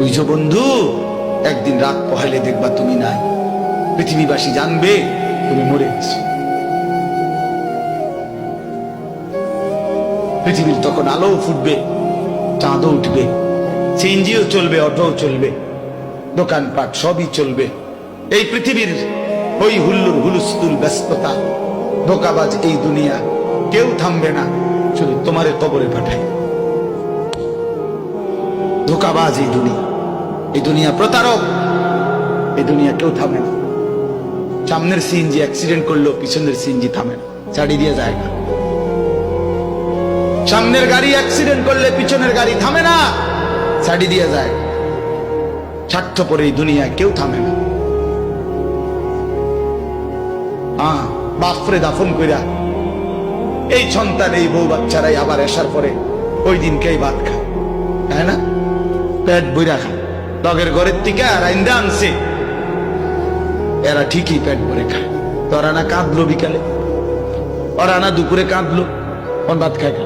বুঝছো বন্ধু, একদিন রাত পহেলে দেখবা তুমি নাই, পৃথিবীবাসী জানবে তুমি মরে গেছো। পৃথিবীর তখন আলো ফুটবে, চাঁদও উঠবে, সিএনজিও চলবে, অটোও চলবে, দোকানপাট সবই চলবে। এই পৃথিবীর ওই হুল্লুর হুলুস্থুল ব্যস্ততা, ধোকাবাজ এই দুনিয়া, কেউ থামবে না, শুধু তোমারে কবরে পাঠায়। ধোকাবাজ এই দুনিয়া প্রতারক, এই দুনিয়া কেউ থামে না। সামনের সিএনজি অ্যাক্সিডেন্ট করলো, পিছনের সিএনজি থামে না, ছাড়ি দিয়ে যায় না। সামনের গাড়ি অ্যাক্সিডেন্ট করলে পিছনের গাড়ি থামে না, ছাড়ি দিয়ে যায়। স্বার্থপর এই দুনিয়ায় কেউ থামে না। বাপরে দাফন কইরা এই সন্তান, এই বউ বাচ্চারাই আবার আসার পরে ওই দিনকেই ভাত খায়, তাই না? পেট বইরা খায়, লগের ঘরের থেকে আর আইন্দা আনছে, এরা ঠিকই পেট ভরে খায়। তোরা না কাঁদলো বিকালে, ওরা না দুপুরে কাঁদলো, ভাত খায়।